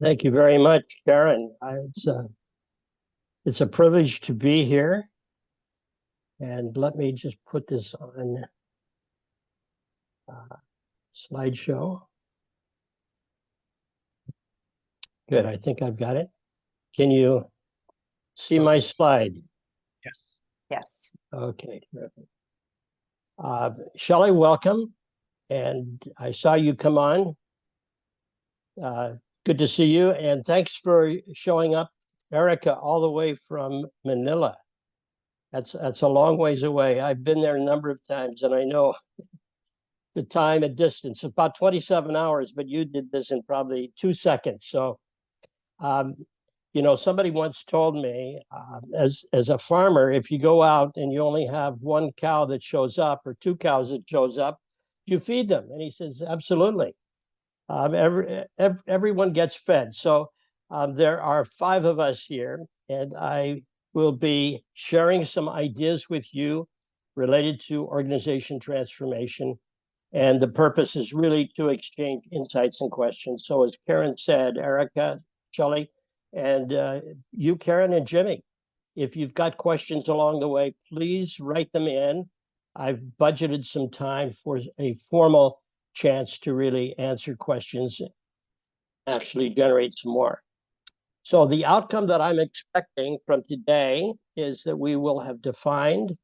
Thank you very much, Karen. It's a privilege to be here. And let me just put this on slideshow. Good, I think I've got it. Can you see my slide? Yes. Yes. Okay, terrific. Shelley, welcome. And I saw you come on. Good to see you. And thanks for showing up, Erica, all the way from Manila. That's a long ways away. I've been there a number of times, and I know the time and distance, about 27 hours, but you did this in probably 2 seconds. So, somebody once told me, as a farmer, if you go out and you only have one cow that shows up or two cows that shows up, you feed them. And he says, absolutely. Everyone gets fed. So there are 5 of us here, and I will be sharing some ideas with you related to organization transformation. And the purpose is really to exchange insights and questions. So as Karen said, Erica, Shelley, and you, Karen, and Jimmy, if you've got questions along the way, please write them in. I've budgeted some time for a formal chance to really answer questions, actually generate some more. So the outcome that I'm expecting from today is that we will have defined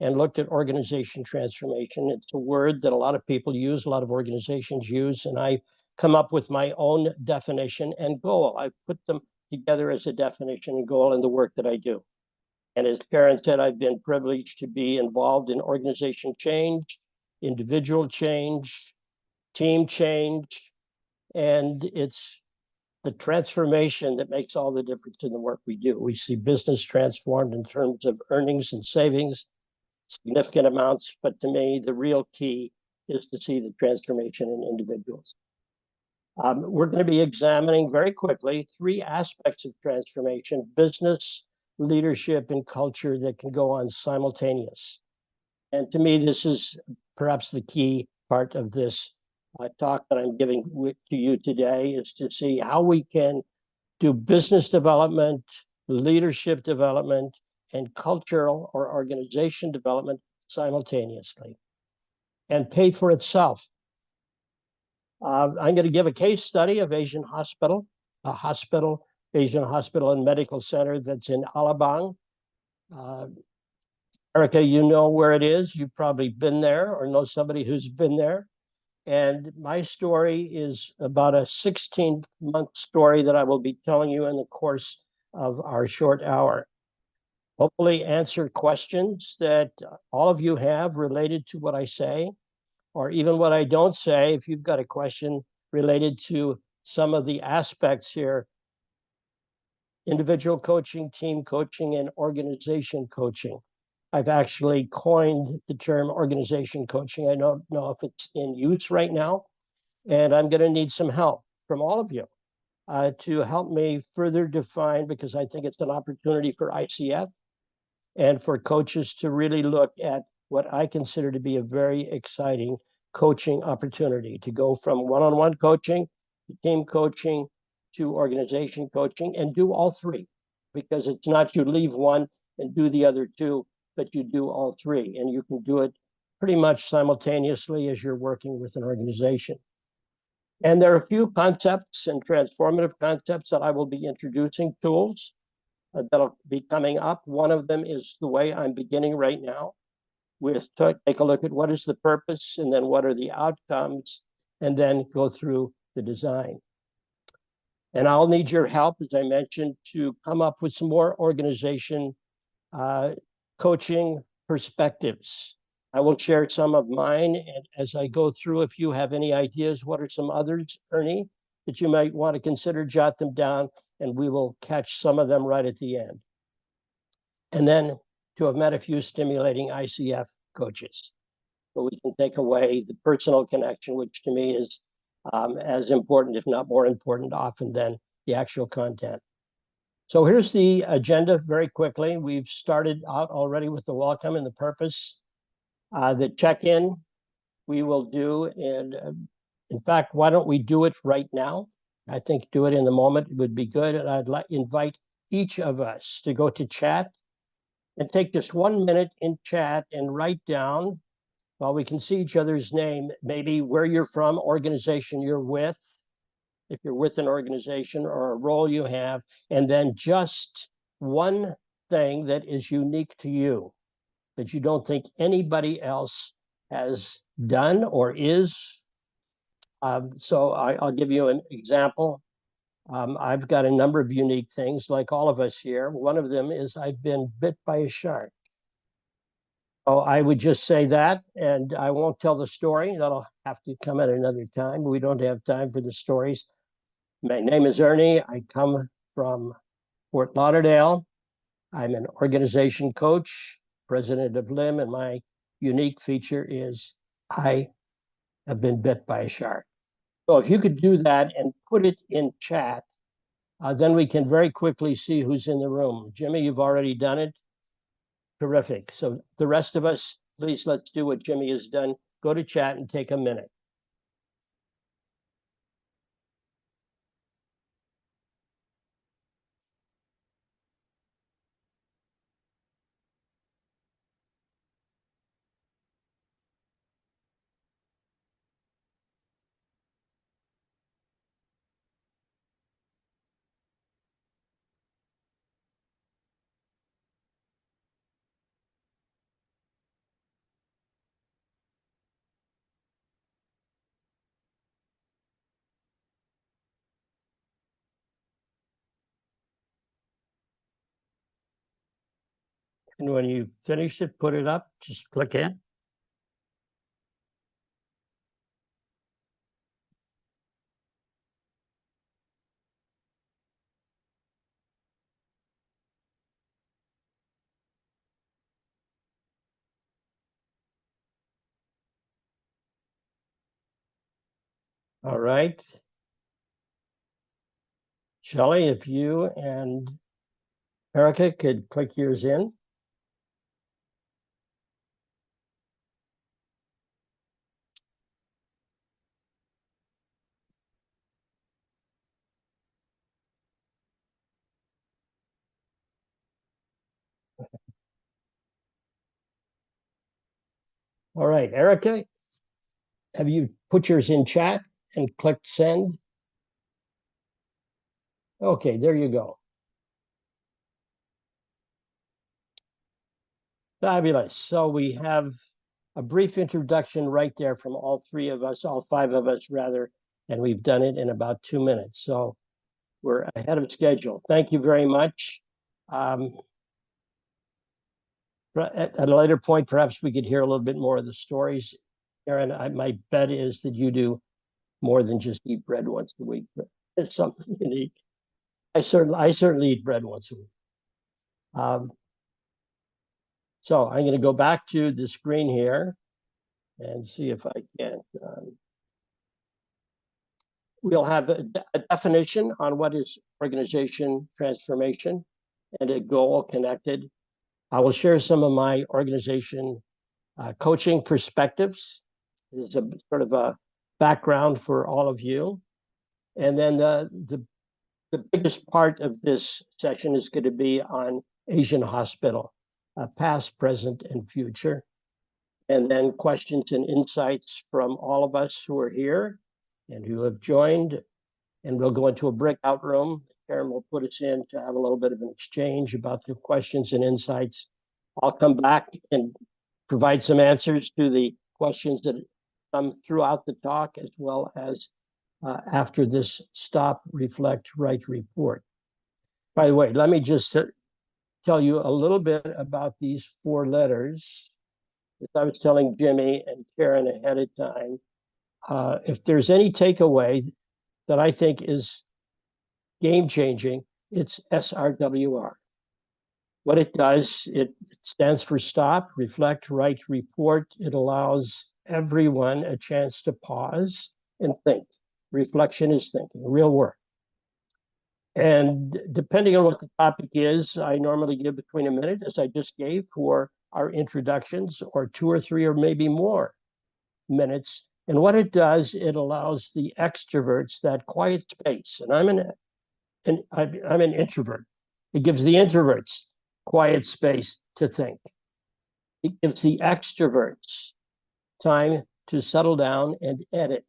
and looked at organization transformation. It's a word that a lot of people use, a lot of organizations use, and I come up with my own definition and goal. I put them together as a definition and goal in the work that I do. And as Karen said, I've been privileged to be involved in organization change, individual change, team change, and it's the transformation that makes all the difference in the work we do. We see business transformed in terms of earnings and savings, significant amounts, but to me, the real key is to see the transformation in individuals. We're going to be examining very quickly 3 aspects of transformation: business, leadership, and culture that can go on simultaneous. And to me, this is perhaps the key part of this talk that I'm giving to you today, is to see how we can do business development, leadership development, and cultural or organization development simultaneously and pay for itself. I'm going to give a case study of Asian Hospital, Asian Hospital and Medical Center that's in Alabang. Erica, you know where it is. You've probably been there or know somebody who's been there. And my story is about a 16-month story that I will be telling you in the course of our short hour. Hopefully answer questions that all of you have related to what I say, or even what I don't say. If you've got a question related to some of the aspects here: individual coaching, team coaching, and organization coaching. I've actually coined the term organization coaching. I don't know if it's in use right now, and I'm going to need some help from all of you to help me further define, because I think it's an opportunity for ICF and for coaches to really look at what I consider to be a very exciting coaching opportunity, to go from one-on-one coaching to team coaching to organization coaching, and do all 3, because it's not you leave one and do the other 2, but you do all 3, and you can do it pretty much simultaneously as you're working with an organization. And there are a few concepts and transformative concepts that I will be introducing, tools that'll be coming up. One of them is the way I'm beginning right now, with take a look at what is the purpose, and then what are the outcomes, and then go through the design. And I'll need your help, as I mentioned, to come up with some more organization coaching perspectives. I will share some of mine, and as I go through, if you have any ideas, what are some others, Ernie, that you might want to consider, jot them down, and we will catch some of them right at the end. And then to have met a few stimulating ICF coaches, so we can take away the personal connection, which to me is as important, if not more important often, than the actual content. So here's the agenda very quickly. We've started out already with the welcome and the purpose. The check-in we will do, and in fact, why don't we do it right now? I think do it in the moment would be good. And I'd invite each of us to go to chat and take just 1 minute in chat and write down, while we can see each other's name, maybe where you're from, organization you're with, if you're with an organization or a role you have, and then just one thing that is unique to you that you don't think anybody else has done or is. I'll give you an example. I've got a number of unique things, like all of us here. One of them is I've been bit by a shark. Oh, I would just say that, and I won't tell the story. That'll have to come at another time. We don't have time for the stories. My name is Ernie. I come from Fort Lauderdale. I'm an organization coach, president of LIM, and my unique feature is I have been bit by a shark. So if you could do that and put it in chat, then we can very quickly see who's in the room. Jimmy, you've already done it. Terrific. So the rest of us, please let's do what Jimmy has done. Go to chat and take a minute. And when you finish it, put it up, just click in. All right. Shelley, if you and Erica could click yours in. All right, Erica, have you put yours in chat and clicked send? Okay, there you go. Fabulous. So we have a brief introduction right there from all three of us, all five of us rather, and we've done it in about 2 minutes. So we're ahead of schedule. Thank you very much. At a later point, perhaps we could hear a little bit more of the stories. Aaron, my bet is that you do more than just eat bread once a week. But it's something unique. I certainly eat bread once a week. So I'm going to go back to the screen here and see if I can. We'll have a definition on what is organization transformation and a goal connected. I will share some of my organization coaching perspectives. This is a sort of a background for all of you. And then the biggest part of this session is going to be on Asian Hospital, past, present, and future. And then questions and insights from all of us who are here and who have joined. And we'll go into a breakout room. Karen will put us in to have a little bit of an exchange about the questions and insights. I'll come back and provide some answers to the questions that come throughout the talk, as well as after this stop, reflect, write, report. By the way, let me just tell you a little bit about these 4 letters. As I was telling Jimmy and Karen ahead of time, if there's any takeaway that I think is game-changing, it's SRWR. What it does, it stands for stop, reflect, write, report. It allows everyone a chance to pause and think. Reflection is thinking, real work. And depending on what the topic is, I normally give between a minute, as I just gave, for our introductions, or 2 or 3 or maybe more minutes And what it does, it allows the extroverts that quiet space. And I'm an introvert. It gives the introverts quiet space to think. It gives the extroverts time to settle down and edit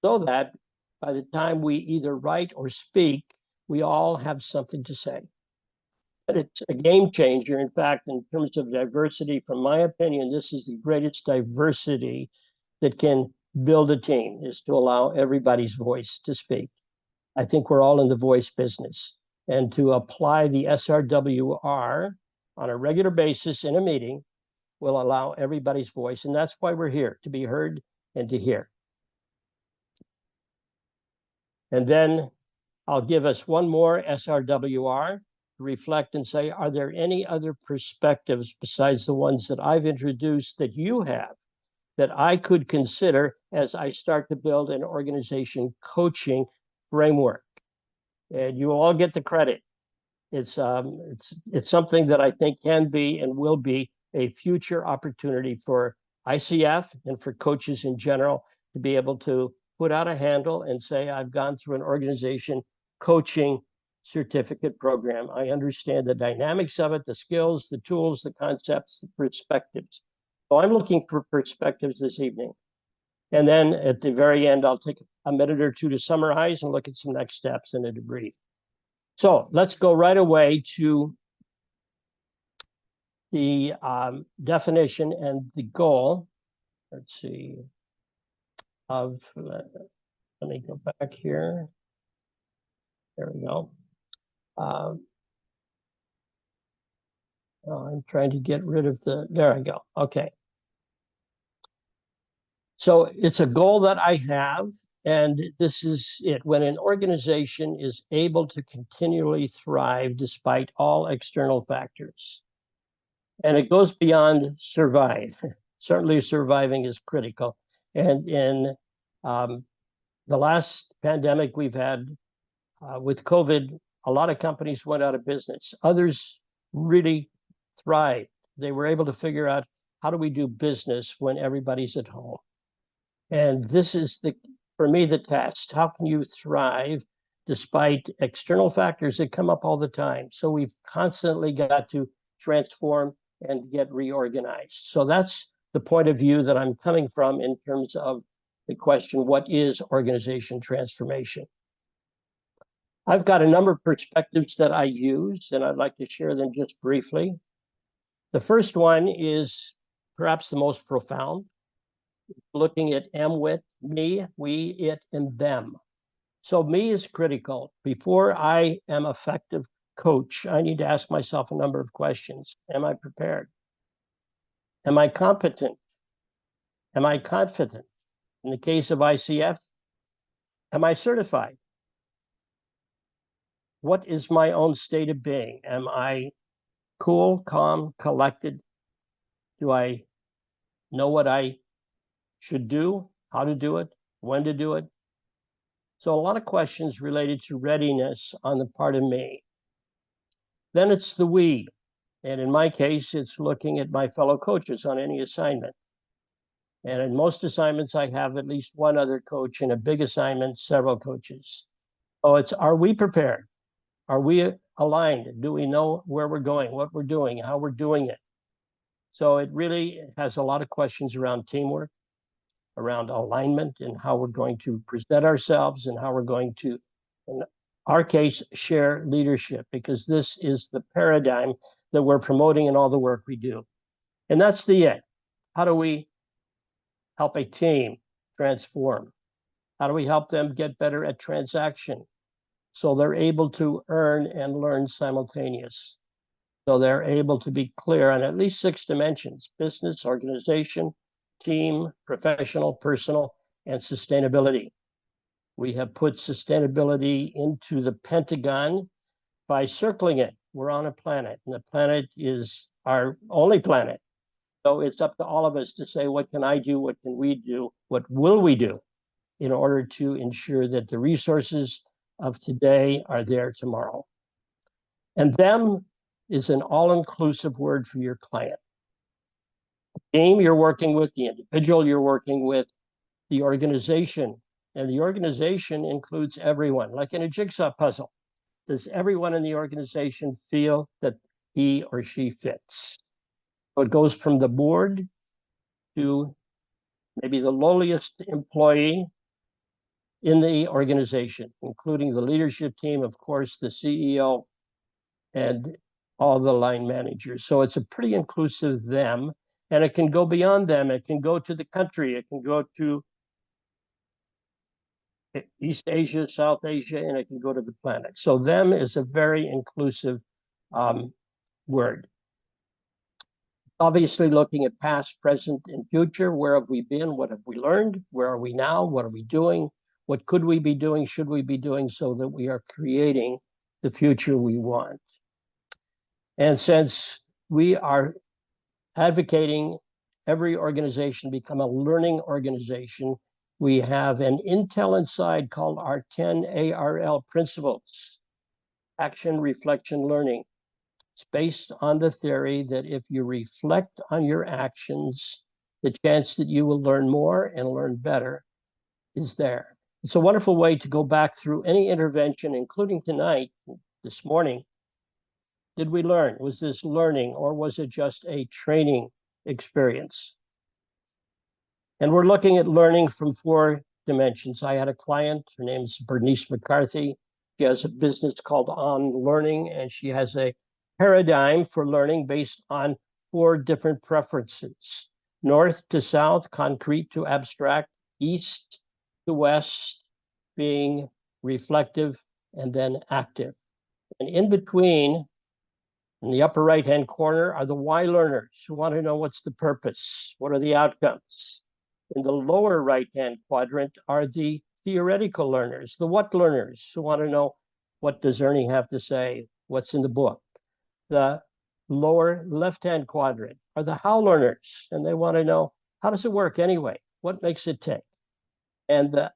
so that by the time we either write or speak, we all have something to say. But it's a game changer. In fact, in terms of diversity, from my opinion, this is the greatest diversity that can build a team, is to allow everybody's voice to speak. I think we're all in the voice business. And to apply the SRWR on a regular basis in a meeting will allow everybody's voice. And that's why we're here, to be heard and to hear. And then I'll give us one more SRWR to reflect and say, are there any other perspectives besides the ones that I've introduced that you have that I could consider as I start to build an organization coaching framework? And you all get the credit. It's something that I think can be and will be a future opportunity for ICF and for coaches in general to be able to put out a handle and say, I've gone through an organization coaching certificate program. I understand the dynamics of it, the skills, the tools, the concepts, the perspectives. So I'm looking for perspectives this evening. And then at the very end, I'll take a minute or two to summarize and look at some next steps and a debrief. So let's go right away to the definition and the goal. Let's see. Let me go back here. There we go. I'm trying to get rid of there I go. Okay. So it's a goal that I have, and this is it. When an organization is able to continually thrive despite all external factors, and it goes beyond survive. Certainly surviving is critical. And in the last pandemic we've had with COVID, a lot of companies went out of business. Others really thrived. They were able to figure out, how do we do business when everybody's at home? And this is, for me, the test. How can you thrive despite external factors that come up all the time? So we've constantly got to transform and get reorganized. So that's the point of view that I'm coming from in terms of the question, what is organization transformation? I've got a number of perspectives that I use, and I'd like to share them just briefly. The first one is perhaps the most profound, looking at MWIT, me, we, it, and them. So me is critical. Before I am effective coach, I need to ask myself a number of questions. Am I prepared? Am I competent? Am I confident? In the case of ICF, am I certified? What is my own state of being? Am I cool, calm, collected? Do I know what I should do, how to do it, when to do it? So a lot of questions related to readiness on the part of me. Then it's the we. And in my case, it's looking at my fellow coaches on any assignment. And in most assignments, I have at least one other coach. In a big assignment, several coaches. So it's, are we prepared? Are we aligned? Do we know where we're going, what we're doing, how we're doing it? So it really has a lot of questions around teamwork, around alignment, and how we're going to present ourselves and how we're going to, in our case, share leadership, because this is the paradigm that we're promoting in all the work we do. And that's the it. How do we help a team transform? How do we help them get better at transaction so they're able to earn and learn simultaneous? So they're able to be clear on at least 6 dimensions: business, organization, team, professional, personal, and sustainability. We have put sustainability into the Pentagon by circling it. We're on a planet, and the planet is our only planet. So it's up to all of us to say, what can I do? What can we do? What will we do in order to ensure that the resources of today are there tomorrow? And them is an all-inclusive word for your client. The team you're working with, the individual you're working with, the organization. And the organization includes everyone, like in a jigsaw puzzle. Does everyone in the organization feel that he or she fits? So it goes from the board to maybe the lowliest employee in the organization, including the leadership team, of course, the CEO, and all the line managers. So it's a pretty inclusive them, and it can go beyond them. It can go to the country. It can go to East Asia, South Asia, and it can go to the planet. So them is a very inclusive word. Obviously, looking at past, present, and future. Where have we been? What have we learned? Where are we now? What are we doing? What could we be doing? Should we be doing so that we are creating the future we want? And since we are advocating every organization become a learning organization, we have an intel inside called our 10 ARL principles: action, reflection, learning. It's based on the theory that if you reflect on your actions, the chance that you will learn more and learn better is there. It's a wonderful way to go back through any intervention, including tonight, this morning. Did we learn? Was this learning, or was it just a training experience? And we're looking at learning from 4 dimensions. I had a client, her name is Bernice McCarthy. She has a business called On Learning, and she has a paradigm for learning based on 4 different preferences: north to south, concrete to abstract, east to west, being reflective, and then active. And in between, in the upper right-hand corner, are the why learners who want to know what's the purpose, what are the outcomes. In the lower right-hand quadrant are the theoretical learners, the what learners who want to know, what does Ernie have to say, what's in the book. The lower left-hand quadrant are the how learners, and they want to know, how does it work anyway? What makes it tick? And the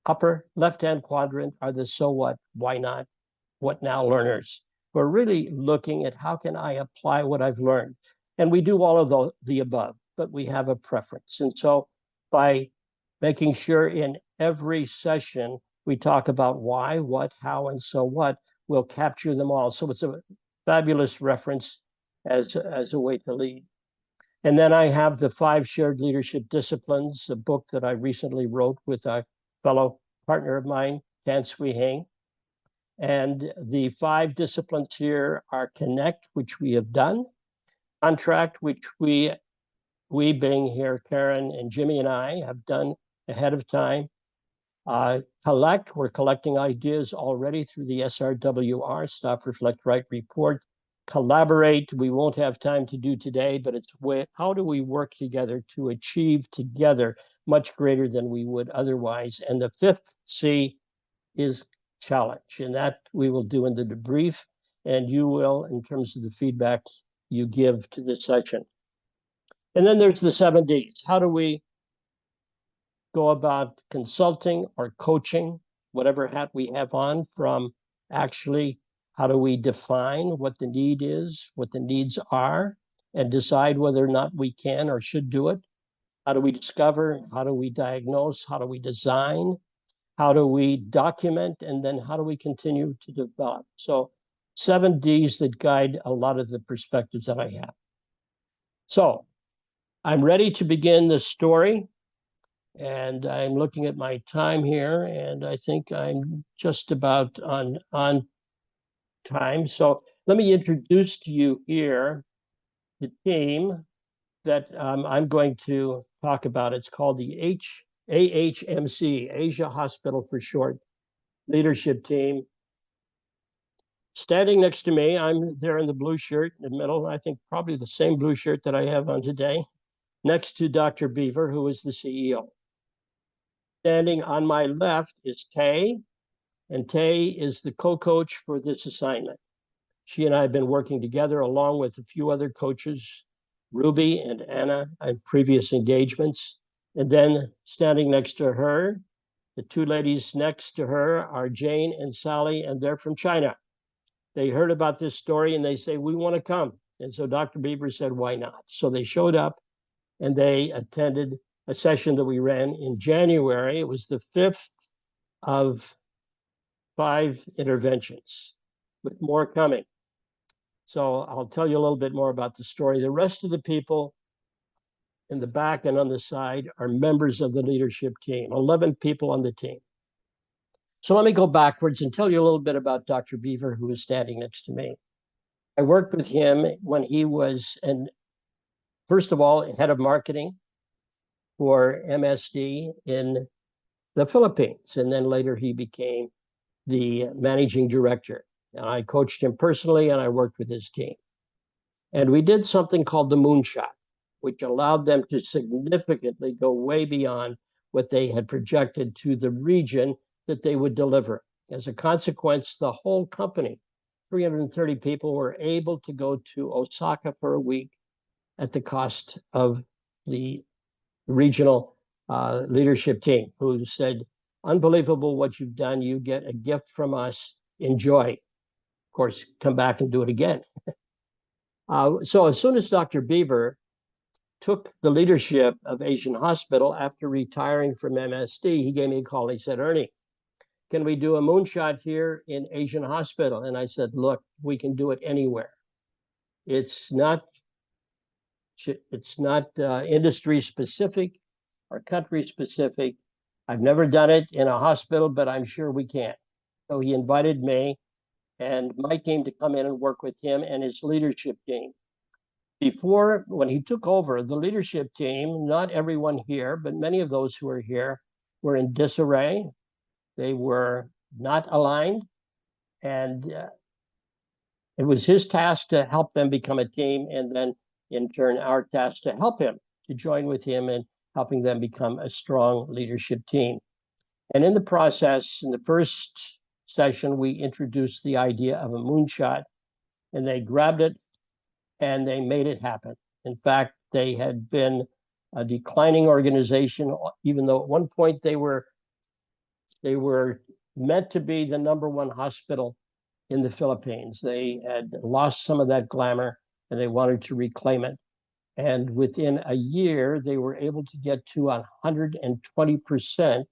upper left-hand quadrant are the so what, why not, what now learners. We're really looking at how can I apply what I've learned. And we do all of the above, but we have a preference. And so by making sure in every session we talk about why, what, how, and so what, we'll capture them all. So it's a fabulous reference as a way to lead. And then I have the 5 shared leadership disciplines, a book that I recently wrote with a fellow partner of mine, Dan Swiheng. And the 5 disciplines here are connect, which we have done; contract, which we being here, Karen and Jimmy and I, have done ahead of time; collect, we're collecting ideas already through the SRWR, Stop, Reflect, Write, Report; collaborate, we won't have time to do today, but it's how do we work together to achieve together much greater than we would otherwise. And the 5th C is challenge, and that we will do in the debrief, and you will in terms of the feedback you give to this section. And then there's the 7 Ds. How do we go about consulting or coaching, whatever hat we have on, from actually how do we define what the need is, what the needs are, and decide whether or not we can or should do it? How do we discover? How do we diagnose? How do we design? How do we document? And then how do we continue to develop? So 7 Ds that guide a lot of the perspectives that I have. So I'm ready to begin the story. And I'm looking at my time here, and I think I'm just about on time. So let me introduce to you here the team that I'm going to talk about. It's called the AHMC, Asia Hospital for short, leadership team. Standing next to me, I'm there in the blue shirt in the middle, I think probably the same blue shirt that I have on today, next to Dr. Beaver, who is the CEO. Standing on my left is Tay, and Tay is the co-coach for this assignment. She and I have been working together along with a few other coaches, Ruby and Anna, in previous engagements. And then standing next to her, the 2 ladies next to her are Jane and Sally, and they're from China. They heard about this story and they say, we want to come. And so Dr. Beaver said, why not? So they showed up and they attended a session that we ran in January. It was the fifth of 5 interventions, with more coming. So I'll tell you a little bit more about the story. The rest of the people in the back and on the side are members of the leadership team, 11 people on the team. So let me go backwards and tell you a little bit about Dr. Beaver, who is standing next to me. I worked with him when he was, first of all, head of marketing for MSD in the Philippines. And then later he became the managing director. And I coached him personally and I worked with his team. And we did something called the moonshot, which allowed them to significantly go way beyond what they had projected to the region that they would deliver. As a consequence, the whole company, 330 people, were able to go to Osaka for a week at the cost of the regional leadership team, who said, unbelievable what you've done. You get a gift from us. Enjoy. Of course, come back and do it again. So as soon as Dr. Beaver took the leadership of Asian Hospital after retiring from MSD, he gave me a call. He said, Ernie, can we do a moonshot here in Asian Hospital? And I said, look, we can do it anywhere. It's not industry specific or country specific. I've never done it in a hospital, but I'm sure we can. So he invited me and my team to come in and work with him and his leadership team. Before, when he took over, the leadership team, not everyone here, but many of those who are here, were in disarray. They were not aligned. And it was his task to help them become a team. And then, in turn, our task to help him, to join with him in helping them become a strong leadership team. And in the process, in the first session, we introduced the idea of a moonshot, and they grabbed it and they made it happen. In fact, they had been a declining organization, even though at one point they were meant to be the #1 hospital in the Philippines. They had lost some of that glamour and they wanted to reclaim it. And within a year, they were able to get to 120%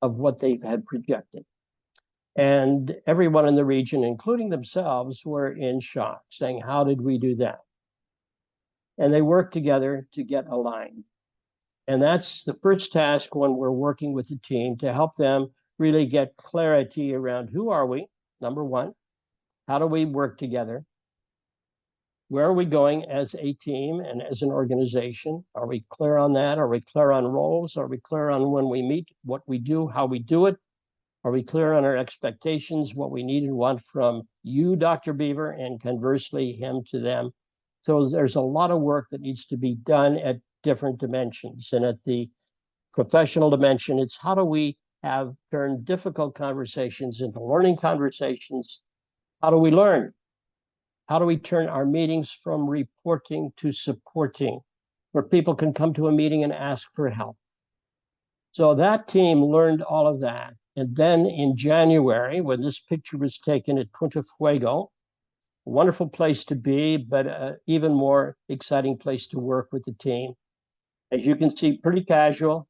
of what they had projected. And everyone in the region, including themselves, were in shock, saying, how did we do that? And they worked together to get aligned. And that's the first task when we're working with the team, to help them really get clarity around who are we, #1, how do we work together? Where are we going as a team and as an organization? Are we clear on that? Are we clear on roles? Are we clear on when we meet, what we do, how we do it? Are we clear on our expectations, what we need and want from you, Dr. Beaver, and conversely, him to them? So there's a lot of work that needs to be done at different dimensions. And at the professional dimension, it's how do we turn difficult conversations into learning conversations? How do we learn? How do we turn our meetings from reporting to supporting, where people can come to a meeting and ask for help? So that team learned all of that. And then in January, when this picture was taken at Punta Fuego, a wonderful place to be, but an even more exciting place to work with the team. As you can see, pretty casual,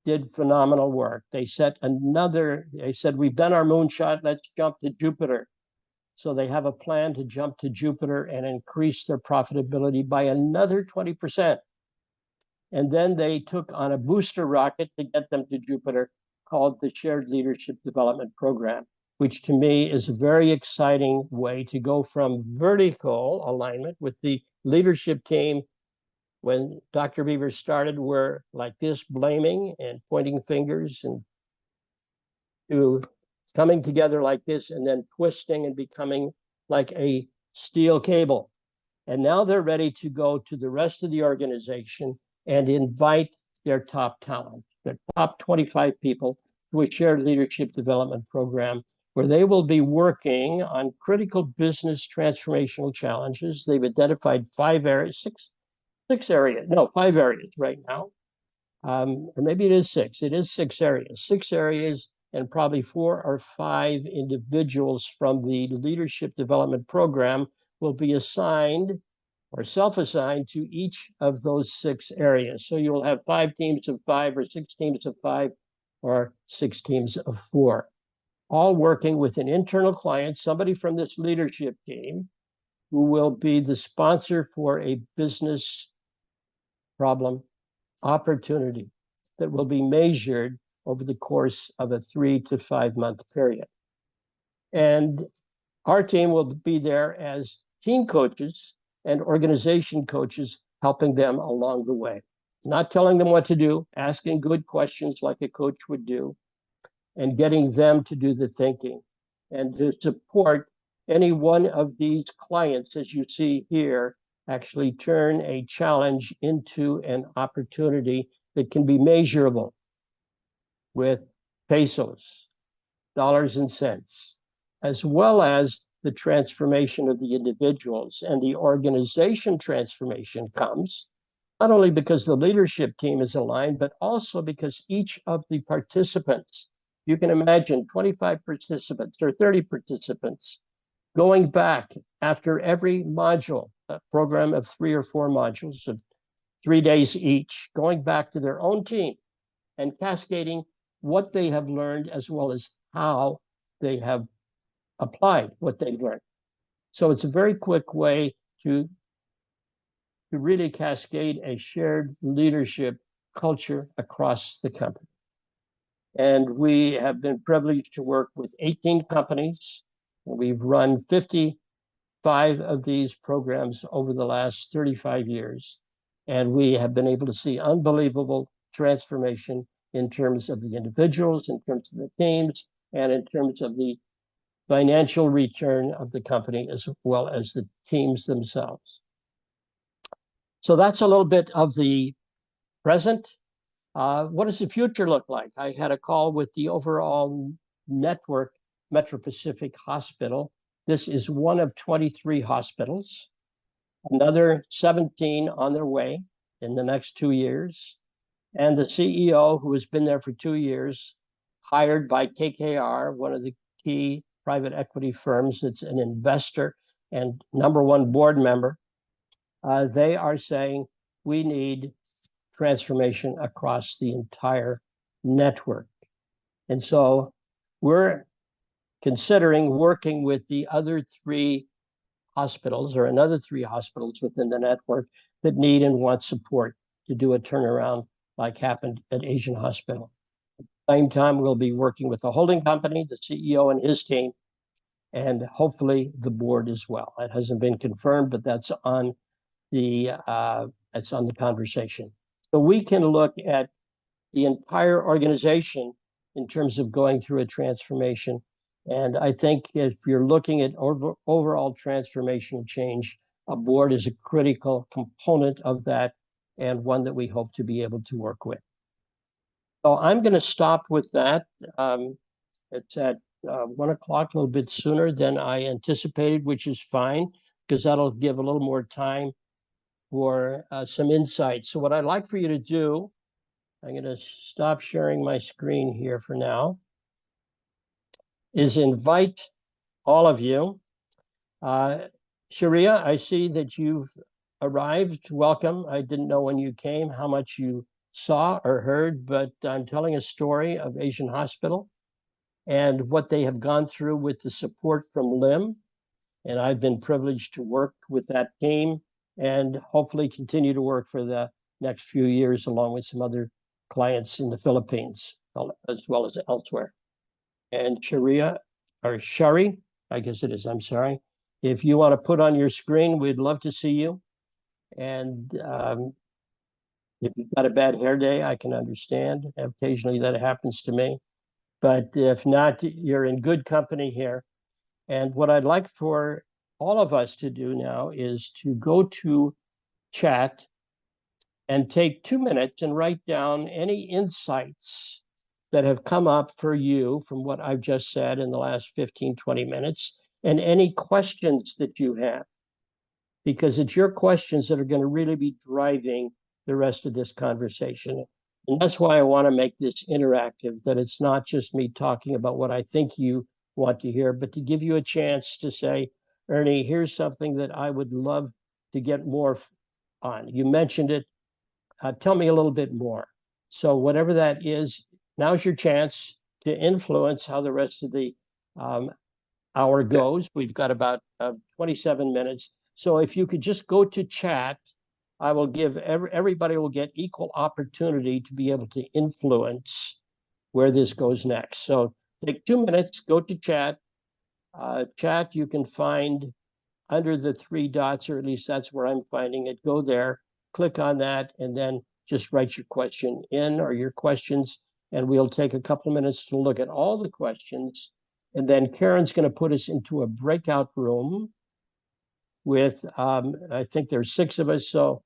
did phenomenal work. They said, we've done our moonshot, let's jump to Jupiter. So they have a plan to jump to Jupiter and increase their profitability by another 20%. And then they took on a booster rocket to get them to Jupiter, called the Shared Leadership Development Program, which to me is a very exciting way to go from vertical alignment with the leadership team. When Dr. Beaver started, were like this, blaming and pointing fingers, and to coming together like this and then twisting and becoming like a steel cable. And now they're ready to go to the rest of the organization and invite their top talent, their top 25 people, to a shared leadership development program where they will be working on critical business transformational challenges. They've identified 5 areas, 6 areas, no, 5 areas right now. Or maybe it is 6. It is 6 areas. 6 areas, and probably 4 or 5 individuals from the leadership development program will be assigned or self-assigned to each of those 6 areas. So you'll have 5 teams of 5 or 6 teams of 5 or 6 teams of 4, all working with an internal client, somebody from this leadership team who will be the sponsor for a business problem opportunity that will be measured over the course of a 3 to 5 month period. And our team will be there as team coaches and organization coaches, helping them along the way, not telling them what to do, asking good questions like a coach would do, and getting them to do the thinking and to support any one of these clients, as you see here, actually turn a challenge into an opportunity that can be measurable with pesos, dollars and cents, as well as the transformation of the individuals. And the organization transformation comes not only because the leadership team is aligned, but also because each of the participants, you can imagine 25 participants or 30 participants going back after every module, a program of 3 or 4 modules of 3 days each, going back to their own team and cascading what they have learned as well as how they have applied what they've learned. So it's a very quick way to really cascade a shared leadership culture across the company. And we have been privileged to work with 18 companies. We've run 55 of these programs over the last 35 years. And we have been able to see unbelievable transformation in terms of the individuals, in terms of the teams, and in terms of the financial return of the company, as well as the teams themselves. So that's a little bit of the present. What does the future look like? I had a call with the overall network, Metro Pacific Hospital. This is one of 23 hospitals, another 17 on their way in the next 2 years. And the CEO, who has been there for 2 years, hired by KKR, one of the key private equity firms that's an investor and #1 board member, they are saying we need transformation across the entire network. And so we're considering working with the other 3 hospitals or another 3 hospitals within the network that need and want support to do a turnaround like happened at Asian Hospital. At the same time, we'll be working with the holding company, the CEO and his team, and hopefully the board as well. It hasn't been confirmed, but that's on the conversation. So we can look at the entire organization in terms of going through a transformation. And I think if you're looking at overall transformational change, a board is a critical component of that and one that we hope to be able to work with. So I'm going to stop with that. It's at 1 o'clock, a little bit sooner than I anticipated, which is fine, because that'll give a little more time for some insights. So what I'd like for you to do, I'm going to stop sharing my screen here for now, is invite all of you. Sharia, I see that you've arrived. Welcome. I didn't know when you came how much you saw or heard, but I'm telling a story of Asian Hospital and what they have gone through with the support from LIM. And I've been privileged to work with that team and hopefully continue to work for the next few years, along with some other clients in the Philippines, as well as elsewhere. And Sharia, or Shari, I guess it is, I'm sorry. If you want to put on your screen, we'd love to see you. And if you've got a bad hair day, I can understand. Occasionally that happens to me. But if not, you're in good company here. And what I'd like for all of us to do now is to go to chat and take 2 minutes and write down any insights that have come up for you from what I've just said in the last 15, 20 minutes, and any questions that you have, because it's your questions that are going to really be driving the rest of this conversation. And that's why I want to make this interactive, that it's not just me talking about what I think you want to hear, but to give you a chance to say, Ernie, here's something that I would love to get more on. You mentioned it. Tell me a little bit more. So whatever that is, now's your chance to influence how the rest of the hour goes. We've got about 27 minutes. So if you could just go to chat, I will give everybody will get equal opportunity to be able to influence where this goes next. So take 2 minutes, go to chat. Chat you can find under the three dots, or at least that's where I'm finding it. Go there, click on that, and then just write your question in or your questions. And we'll take a couple of minutes to look at all the questions. And then Karen's going to put us into a breakout room with, I think there's 6 of us. So,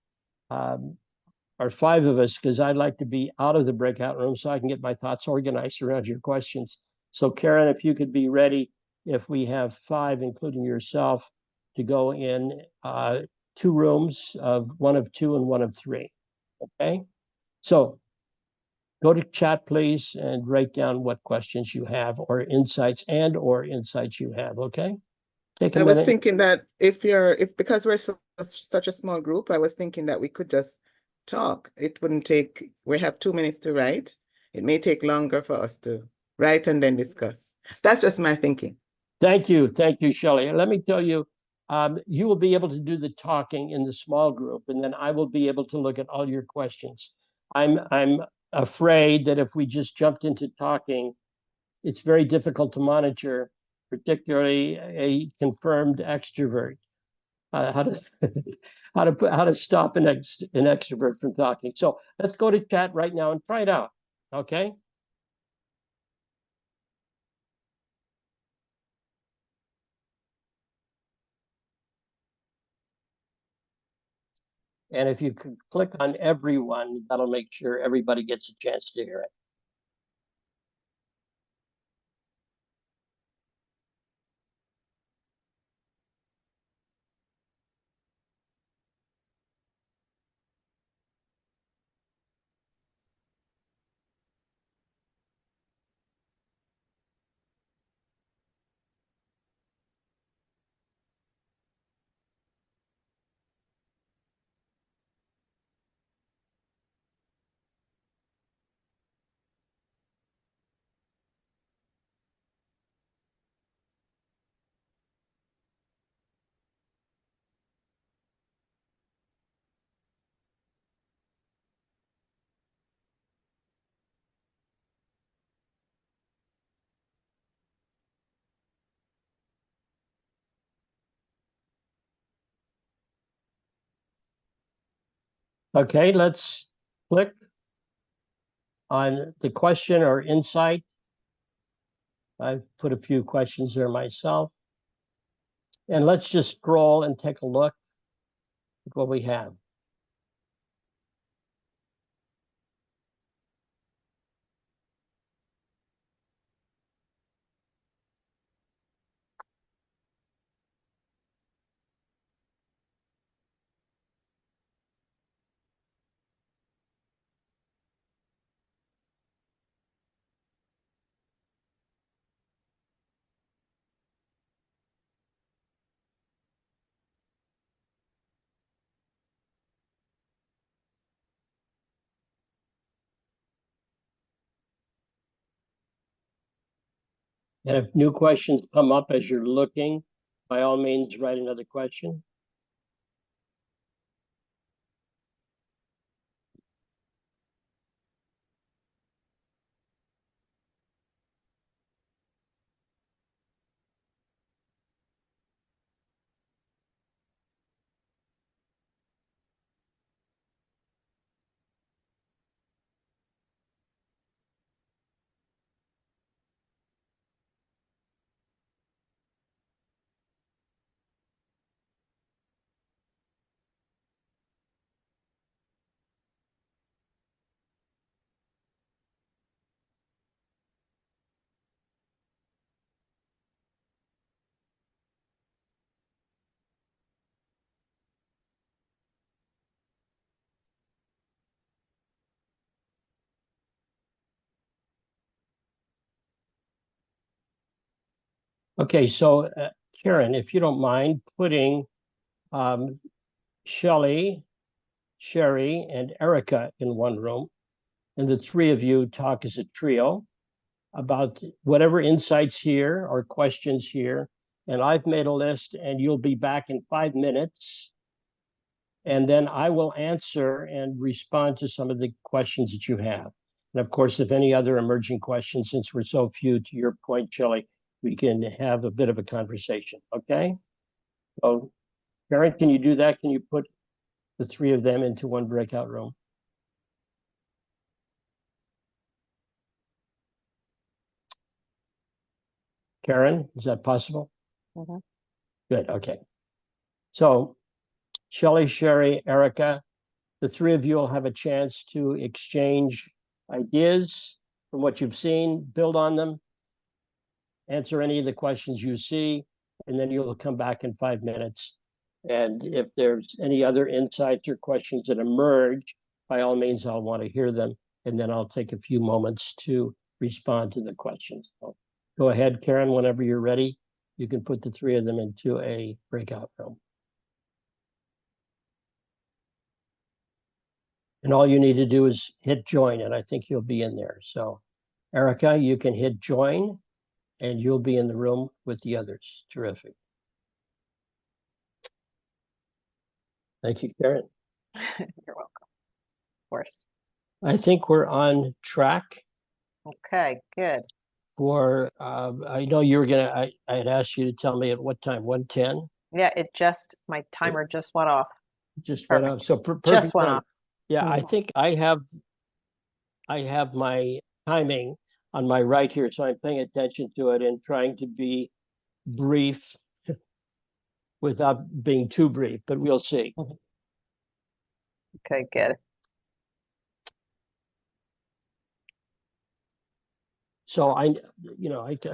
or 5 of us, because I'd like to be out of the breakout room so I can get my thoughts organized around your questions. So Karen, if you could be ready, if we have 5, including yourself, to go in 2 rooms, of 1 of 2 and 1 of 3. Okay. So go to chat, please, and write down what questions you have or insights you have. Okay. Take a I was minute. thinking that because we're such a small group, I was thinking that we could just talk. It wouldn't take, we have 2 minutes to write. It may take longer for us to write and then discuss. That's just my thinking. Thank you. Thank you, Shelley. Let me tell you, you will be able to do the talking in the small group, and then I will be able to look at all your questions. I'm afraid that if we just jumped into talking, it's very difficult to monitor, particularly a confirmed extrovert. How to how to stop an extrovert from talking. So let's go to chat right now and try it out. Okay. And if you could click on everyone, that'll make sure everybody gets a chance to hear it. Okay, let's click on the question or insight. I've put a few questions there myself. And let's just scroll and take a look at what we have. And if new questions come up as you're looking, by all means, write another question. Okay, so Karen, if you don't mind putting Shelley, Sherry, and Erica in one room, and the three of you talk as a trio about whatever insights here or questions here. And I've made a list, and you'll be back in 5 minutes. And then I will answer and respond to some of the questions that you have. And of course, if any other emerging questions, since we're so few, to your point, Shelley, we can have a bit of a conversation. Okay? So, Karen, can you do that? Can you put the three of them into one breakout room? Karen, is that possible? Mhm. Good. Okay. So, Shelley, Sherry, Erica, the three of you will have a chance to exchange ideas from what you've seen, build on them, answer any of the questions you see, and then you'll come back in 5 minutes. And if there's any other insights or questions that emerge, by all means, I'll want to hear them. And then I'll take a few moments to respond to the questions. So go ahead, Karen, whenever you're ready. You can put the three of them into a breakout room. And all you need to do is hit join, and I think you'll be in there. So, Erica, you can hit join, and you'll be in the room with the others. Terrific. Thank you, Karen. You're welcome. Of course. I think we're on track Okay, good. for, I know you were gonna, I had asked you to tell me at what time, 1:10? Yeah, my timer just went off. Just went off, Perfect. so perfect Just went time. off. Yeah, I Mhm. think I have my timing on my right here, so I'm paying attention to it and trying to be brief without being too brief, but we'll see. Okay, good. So I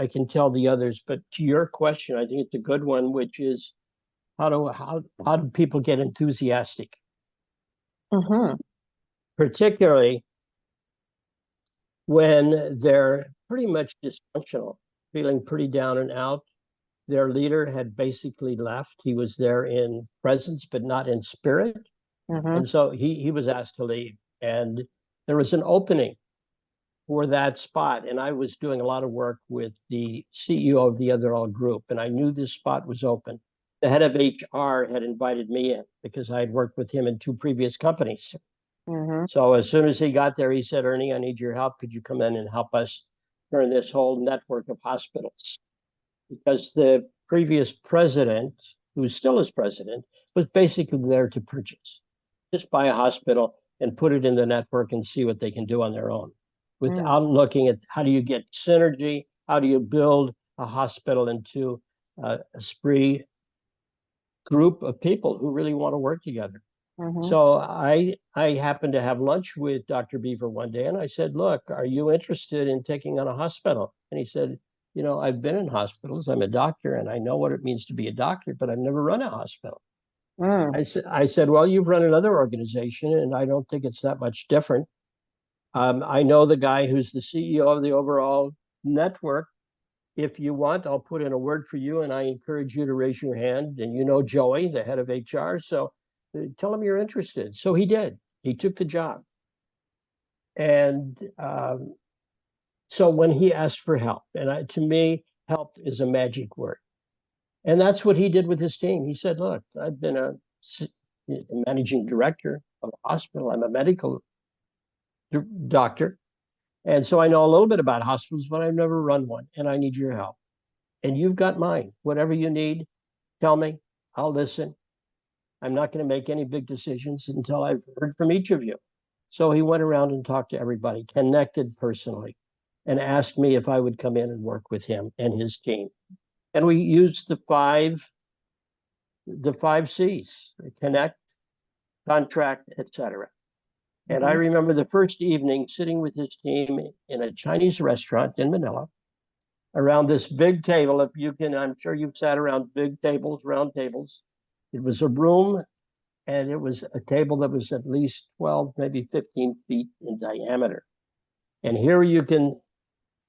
can tell the others, but to your question, I think it's a good one, which is how do people get enthusiastic, Mm-hmm. particularly when they're pretty much dysfunctional, feeling pretty down and out. Their leader had basically left. He was there in presence, but not in spirit. Mm-hmm. And so he was asked to leave. And there was an opening for that spot. And I was doing a lot of work with the CEO of the Other group, and I knew this spot was open. The head of HR had invited me in because I had worked with him in two previous companies. Mm-hmm. So as soon as he got there, he said, Ernie, I need your help. Could you come in and help us turn this whole network of hospitals? Because the previous president, who still is president, was basically there to purchase. Just buy a hospital and put it in the network and see what they can do on their own without looking at how do you get synergy, how do you build a hospital into a spree group of people who really want to work together. Mm-hmm. So I happened to have lunch with Dr. Beaver one day, and I said, look, are you interested in taking on a hospital? And he said, I've been in hospitals. I'm a doctor, and I know what it means to be a doctor, but I've never run a hospital. I said, well, you've run another organization, and I don't think it's that much different. I know the guy who's the CEO of the overall network. If you want, I'll put in a word for you, and I encourage you to raise your hand. And you know Joey, the head of HR, so tell him you're interested. So he did. He took the job. And so when he asked for help, and to me, help is a magic word. And that's what he did with his team. He said, look, I've been a managing director of a hospital. I'm a medical doctor. And so I know a little bit about hospitals, but I've never run one. And I need your help. And you've got mine. Whatever you need, tell me. I'll listen. I'm not going to make any big decisions until I've heard from each of you. So he went around and talked to everybody, connected personally, and asked me if I would come in and work with him and his team. And we used the five C's: connect, contract, etc. And I remember the first evening sitting with his team in a Chinese restaurant in Manila around this big table. If you can, I'm sure you've sat around big tables, round tables. It was a room, and it was a table that was at least 12, maybe 15 feet in diameter. And here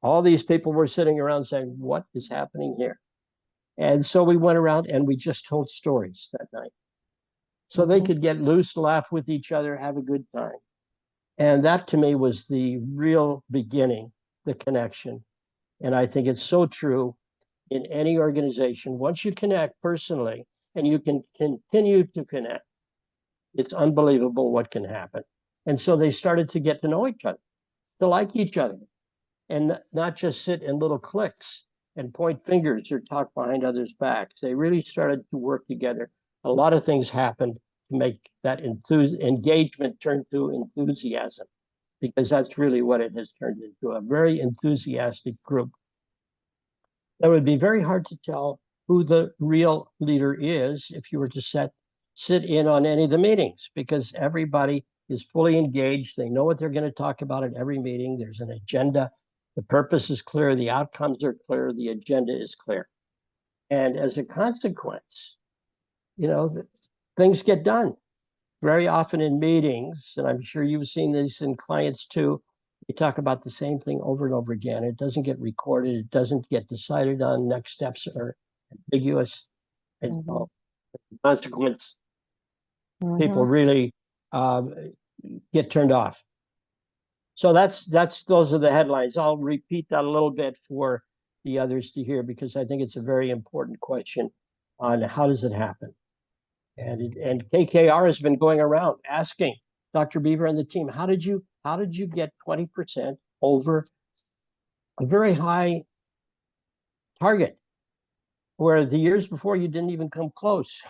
all these people were sitting around saying, what is happening here? And so we went around and we just told stories that night. so they Mhm. could get loose, laugh with each other, have a good time. And that to me was the real beginning, the connection. And I think it's so true in any organization. Once you connect personally and you can continue to connect, it's unbelievable what can happen. And so they started to get to know each other, to like each other, and not just sit in little cliques and point fingers or talk behind others' backs. They really started to work together. A lot of things happened to make that engagement turn to enthusiasm, because that's really what it has turned into, a very enthusiastic group. It would be very hard to tell who the real leader is if you were to sit in on any of the meetings, because everybody is fully engaged. They know what they're going to talk about at every meeting. There's an agenda. The purpose is clear. The outcomes are clear. The agenda is clear. And as a consequence, things get done. Very often in meetings, and I'm sure you've seen this in clients too, they talk about the same thing over and over again. It doesn't get recorded. It doesn't get decided on. Next steps are ambiguous. And so, consequence, people Mhm. really get turned off. So those are the headlines. I'll repeat that a little bit for the others to hear, because I think it's a very important question on how does it happen. And KKR has been going around asking Dr. Beaver and the team, how did you get 20% over a very high target where the years before you didn't even come close?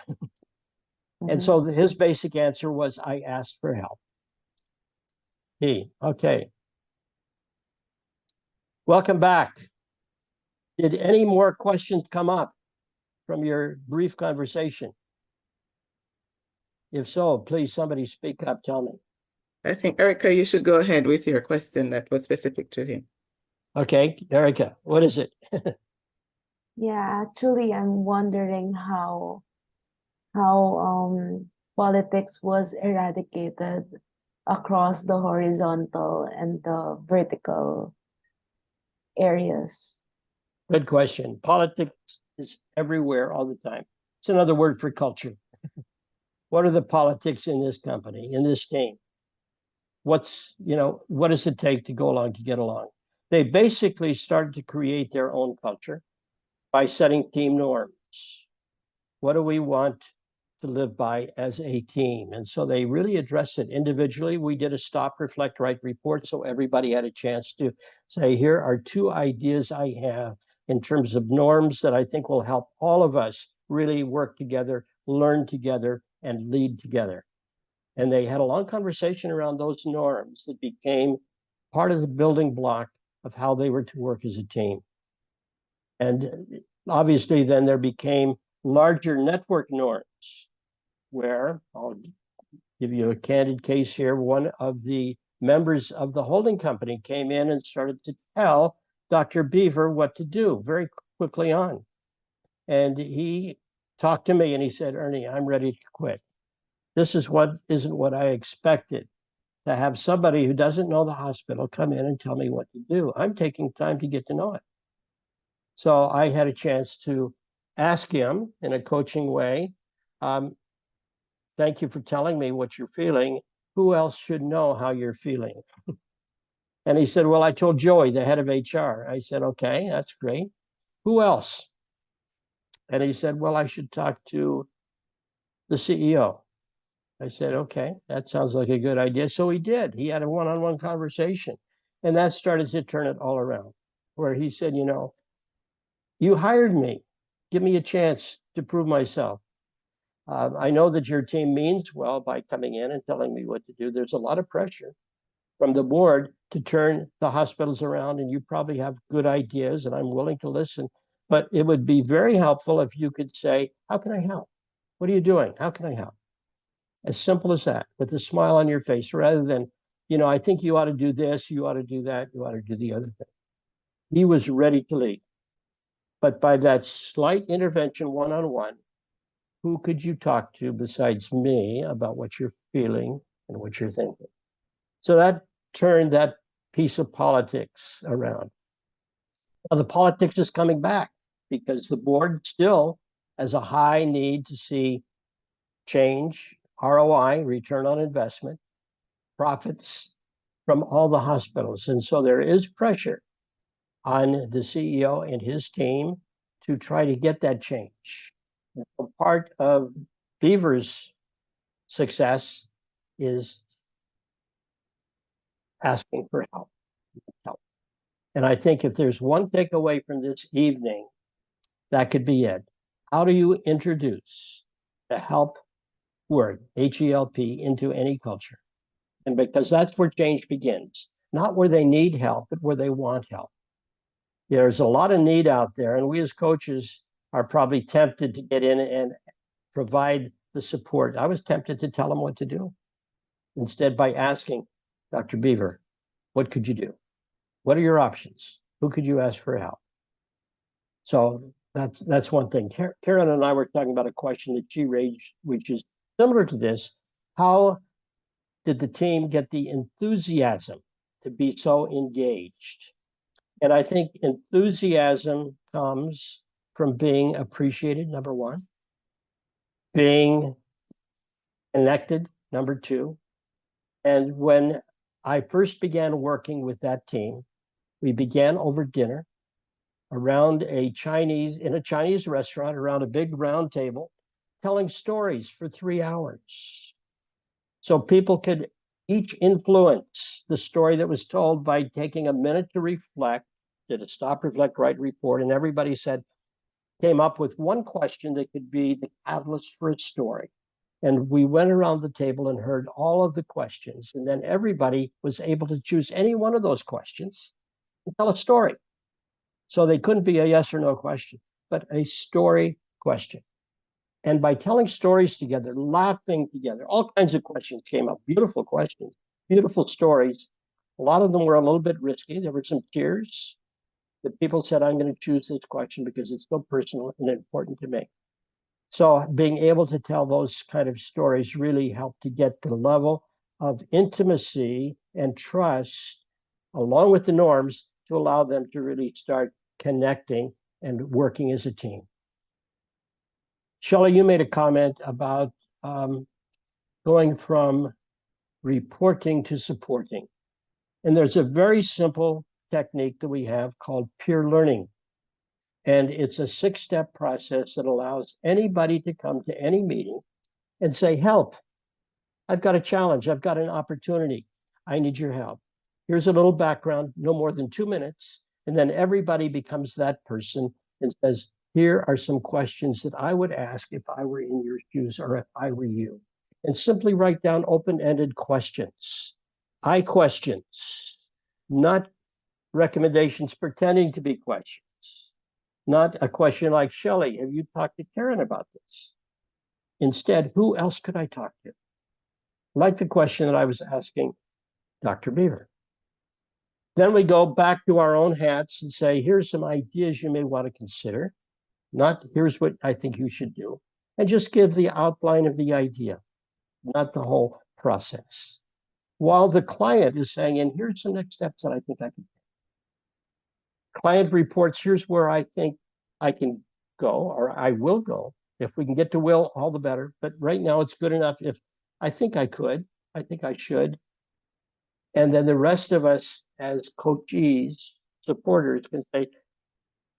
And Mhm. so his basic answer was, I asked for help. Okay. Welcome back. Did any more questions come up from your brief conversation? If so, please, somebody speak up, tell me. I think, Erica, you should go ahead with your question that was specific to him. Okay, Erica, what is it? Yeah, actually, I'm wondering how politics was eradicated across the horizontal and the vertical areas. Good question. Politics is everywhere all the time. It's another word for culture. What are the politics in this company, in this team? What does it take to go along, to get along? They basically started to create their own culture by setting team norms. What do we want to live by as a team? And so they really addressed it individually. We did a stop, reflect, write report, so everybody had a chance to say, here are 2 ideas I have in terms of norms that I think will help all of us really work together, learn together, and lead together. And they had a long conversation around those norms that became part of the building block of how they were to work as a team. And obviously, then there became larger network norms, where I'll give you a candid case here. One of the members of the holding company came in and started to tell Dr. Beaver what to do very quickly on. And he talked to me and he said, Ernie, I'm ready to quit. This isn't what I expected, to have somebody who doesn't know the hospital come in and tell me what to do. I'm taking time to get to know it. So I had a chance to ask him in a coaching way, thank you for telling me what you're feeling. Who else should know how you're feeling? And he said, well, I told Joey, the head of HR. I said, okay, that's great. Who else? And he said, well, I should talk to the CEO. I said, okay, that sounds like a good idea. So he did. He had a one-on-one conversation. And that started to turn it all around, where he said, you hired me. Give me a chance to prove myself. I know that your team means well by coming in and telling me what to do. There's a lot of pressure from the board to turn the hospitals around, and you probably have good ideas, and I'm willing to listen. But it would be very helpful if you could say, how can I help? What are you doing? How can I help? As simple as that, with a smile on your face, rather than, I think you ought to do this, you ought to do that, you ought to do the other thing. He was ready to lead. But by that slight intervention one-on-one, who could you talk to besides me about what you're feeling and what you're thinking? So that turned that piece of politics around. Now, the politics is coming back because the board still has a high need to see change, ROI, return on investment, profits from all the hospitals. And so there is pressure on the CEO and his team to try to get that change. Part of Beaver's success is asking for help. And I think if there's one takeaway from this evening, that could be it. How do you introduce the help word, H-E-L-P, into any culture? And because that's where change begins, not where they need help, but where they want help. There's a lot of need out there, and we as coaches are probably tempted to get in and provide the support. I was tempted to tell them what to do instead by asking Dr. Beaver, what could you do? What are your options? Who could you ask for help? So that's one thing. Karen and I were talking about a question that she raised, which is similar to this. How did the team get the enthusiasm to be so engaged? And I think enthusiasm comes from being appreciated, number one, being connected, number two. And when I first began working with that team, we began over dinner around in a Chinese restaurant, around a big round table, telling stories for 3 hours. So people could each influence the story that was told by taking a minute to reflect, did a stop, reflect, write report, and everybody came up with one question that could be the catalyst for a story. And we went around the table and heard all of the questions. And then everybody was able to choose any one of those questions and tell a story. So they couldn't be a yes or no question, but a story question. And by telling stories together, laughing together, all kinds of questions came up, beautiful questions, beautiful stories. A lot of them were a little bit risky. There were some tears. The people said, I'm going to choose this question because it's so personal and important to me. So being able to tell those kind of stories really helped to get the level of intimacy and trust along with the norms to allow them to really start connecting and working as a team. Shelley, you made a comment about going from reporting to supporting. And there's a very simple technique that we have called peer learning. And it's a 6-step process that allows anybody to come to any meeting and say, help, I've got a challenge, I've got an opportunity, I need your help. Here's a little background, no more than 2 minutes. And then everybody becomes that person and says, here are some questions that I would ask if I were in your shoes or if I were you. And simply write down open-ended questions. I questions, not recommendations pretending to be questions. Not a question like, Shelley, have you talked to Karen about this? Instead, who else could I talk to? Like the question that I was asking Dr. Beaver. Then we go back to our own hats and say, here's some ideas you may want to consider. Not here's what I think you should do. And just give the outline of the idea, not the whole process. While the client is saying, and here's some next steps that I think I can take. Client reports, here's where I think I can go or I will go. If we can get to will, all the better. But right now it's good enough. If I think I could, I think I should. And then the rest of us as coachees, supporters can say,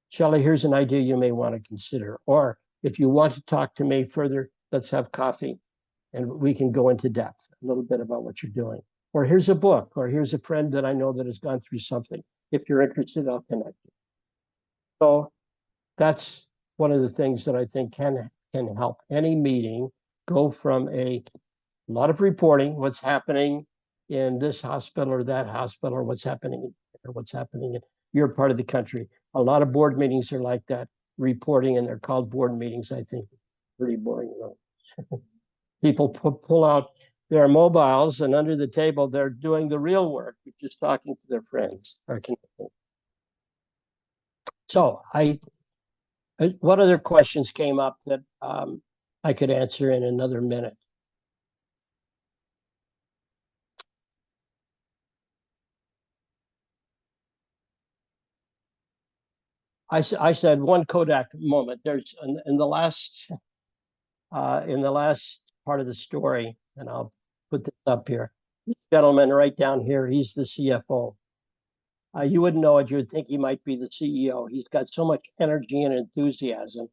Shelley, here's an idea you may want to consider. Or if you want to talk to me further, let's have coffee and we can go into depth a little bit about what you're doing. Or here's a book, or here's a friend that I know that has gone through something. If you're interested, I'll connect you. So that's one of the things that I think can help any meeting go from a lot of reporting, what's happening in this hospital or that hospital, or what's happening in your part of the country. A lot of board meetings are like that, reporting, and they're called board meetings. I think pretty boring. People pull out their mobiles, and under the table, they're doing the real work, which is talking to their friends or connecting. So what other questions came up that I could answer in another minute? I said one Kodak moment. There's in the last part of the story, and I'll put this up here. This gentleman right down here, he's the CFO. You wouldn't know it. You would think he might be the CEO. He's got so much energy and enthusiasm.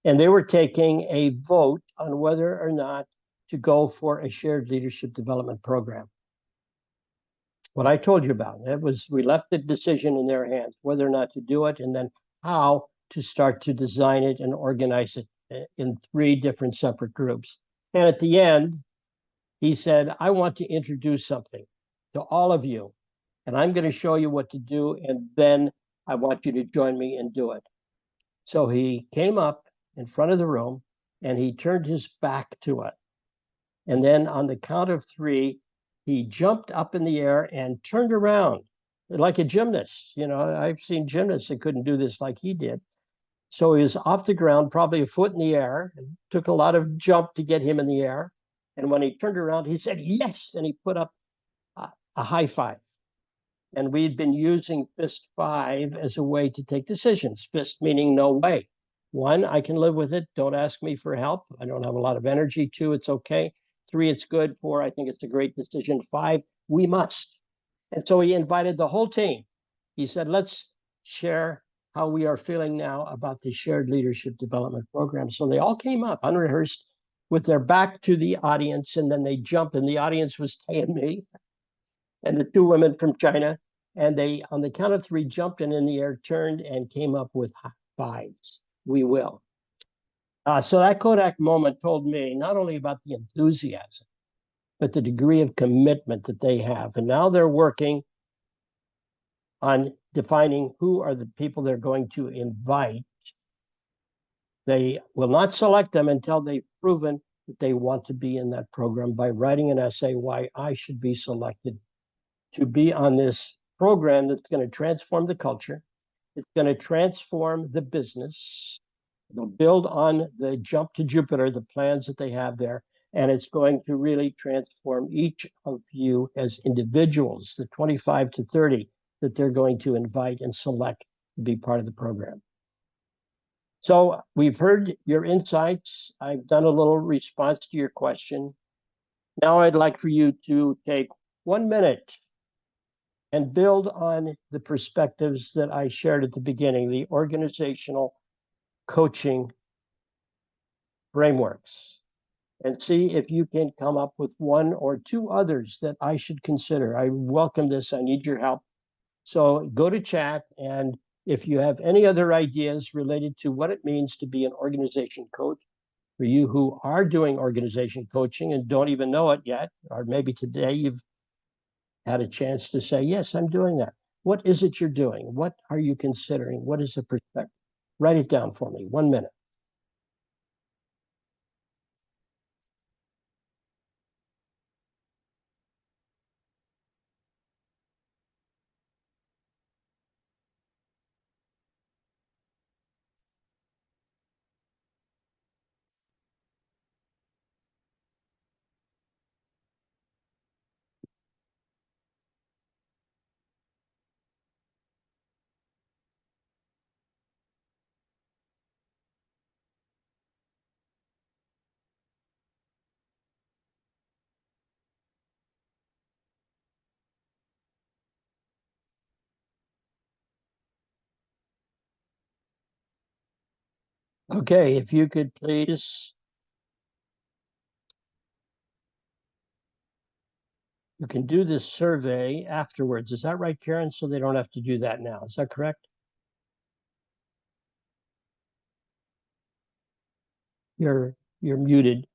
And they were taking a vote on whether or not to go for a shared leadership development program. What I told you about, it was we left the decision in their hands, whether or not to do it, and then how to start to design it and organize it in 3 different separate groups. And at the end, he said, I want to introduce something to all of you, and I'm going to show you what to do, and then I want you to join me and do it. So he came up in front of the room, and he turned his back to it. And then on the count of 3, he jumped up in the air and turned around like a gymnast. You know, I've seen gymnasts that couldn't do this like he did. So he was off the ground, probably a foot in the air. It took a lot of jump to get him in the air. And when he turned around, he said, yes. And he put up a high five. And we'd been using fist 5 as a way to take decisions. Fist meaning no way. 1, I can live with it. Don't ask me for help. I don't have a lot of energy. 2, it's okay. 3, it's good. 4, I think it's a great decision. 5, we must. And so he invited the whole team. He said, let's share how we are feeling now about the shared leadership development program. So they all came up unrehearsed with their back to the audience, and then they jumped, and the audience was Tay and me and the 2 women from China. And they, on the count of 3, jumped in the air, turned, and came up with 5s. We will. So that Kodak moment told me not only about the enthusiasm, but the degree of commitment that they have. And now they're working on defining who are the people they're going to invite. They will not select them until they've proven that they want to be in that program by writing an essay why I should be selected to be on this program that's going to transform the culture. It's going to transform the business. They'll build on the jump to Jupiter, the plans that they have there, and it's going to really transform each of you as individuals, the 25 to 30 that they're going to invite and select to be part of the program. So we've heard your insights. I've done a little response to your question. Now I'd like for you to take 1 minute and build on the perspectives that I shared at the beginning, the organizational coaching frameworks, and see if you can come up with 1 or 2 others that I should consider. I welcome this. I need your help. So go to chat, and if you have any other ideas related to what it means to be an organization coach, for you who are doing organization coaching and don't even know it yet, or maybe today you've had a chance to say, yes, I'm doing that. What is it you're doing? What are you considering? What is the perspective? Write it down for me. 1 minute. Okay, if you could please. You can do this survey afterwards. Is that right, Karen? So they don't have to do that now. Is that correct? You're muted.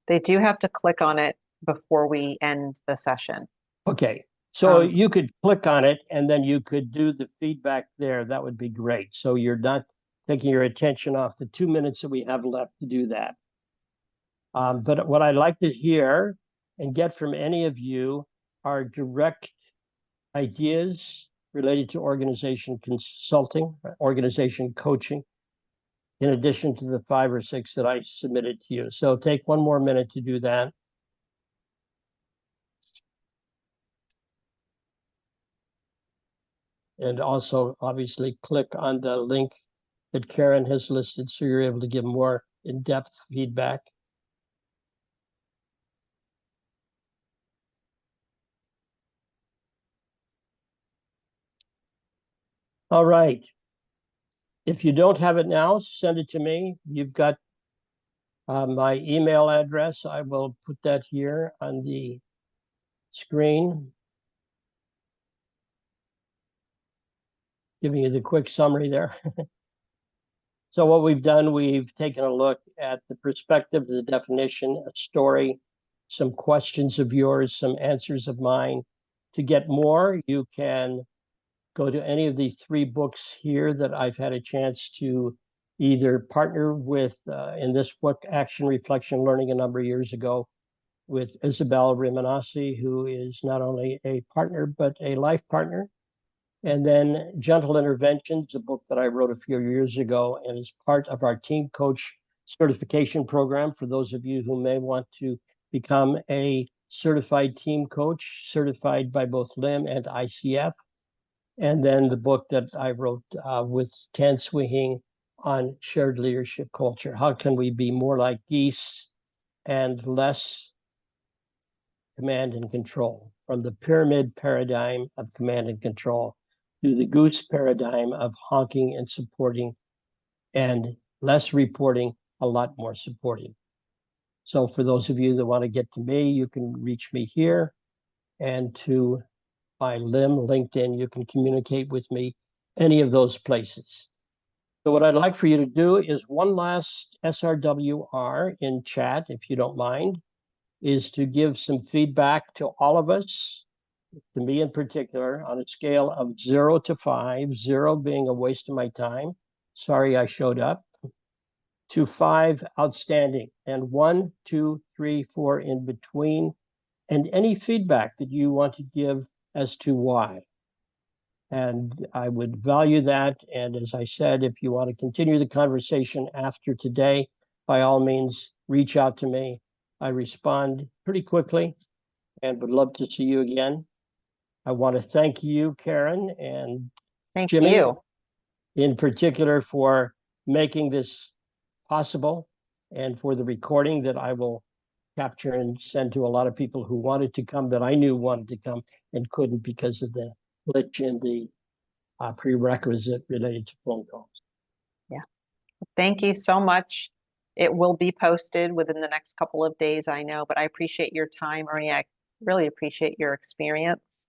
They do have to click on it before we end the session. Okay, so Um, you could click on it and then you could do the feedback there. That would be great. So you're not taking your attention off the 2 minutes that we have left to do that. But what I'd like to hear and get from any of you are direct ideas related to organization consulting, organization coaching, in addition to the 5 or 6 that I submitted to you. So take 1 more minute to do that. And also, obviously, click on the link that Karen has listed so you're able to give more in-depth feedback. All right. If you don't have it now, send it to me. You've got my email address. I will put that here on the screen. Giving you the quick summary there. So what we've done, we've taken a look at the perspective, the definition, a story, some questions of yours, some answers of mine. To get more, you can go to any of the 3 books here that I've had a chance to either partner with in this book, Action, Reflection, Learning, a number of years ago, with Isabel Rimanasi, who is not only a partner, but a life partner. And then Gentle Interventions, a book that I wrote a few years ago and is part of our team coach certification program for those of you who may want to become a certified team coach, certified by both LIM and ICF. And then the book that I wrote with Tan Swihing on shared leadership culture. How can we be more like geese and less command and control, from the pyramid paradigm of command and control to the goose paradigm of honking and supporting, and less reporting, a lot more supporting. So for those of you that want to get to me, you can reach me here, and to my LIM, LinkedIn, you can communicate with me any of those places. So what I'd like for you to do is one last SRWR in chat, if you don't mind, is to give some feedback to all of us, to me in particular, on a scale of 0 to 5, 0 being a waste of my time. Sorry I showed up. To 5, outstanding. And 1, 2, 3, 4 in between. And any feedback that you want to give as to why. And I would value that. And as I said, if you want to continue the conversation after today, by all means, reach out to me. I respond pretty quickly and would love to see you again. I want to thank you, Karen, and Thank Jimmy, you. in particular, for making this possible and for the recording that I will capture and send to a lot of people who wanted to come, that I knew wanted to come and couldn't because of the glitch in the prerequisite related to phone calls. Thank you so much. It will be posted within the next couple of days, I know, but I appreciate your time, Ernie. I really appreciate your experience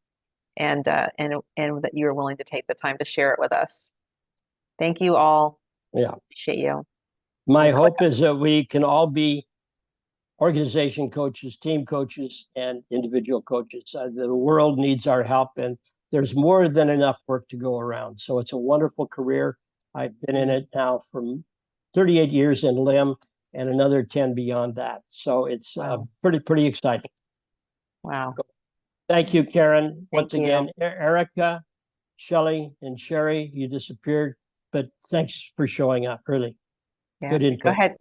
and that you are willing to take the time to share it with us. Thank you all. Yeah. Appreciate you. My hope is that we can all be organization coaches, team coaches, and individual coaches. The world needs our help, and there's more than enough work to go around. So it's a wonderful career. I've been in it now for 38 years in LIM and another 10 beyond that. So it's pretty exciting. Wow. Thank you, Karen. Once Thank again, you. Erica, Shelley, and Sherry, you disappeared, but thanks for showing up early. Yeah. Good input. Go ahead.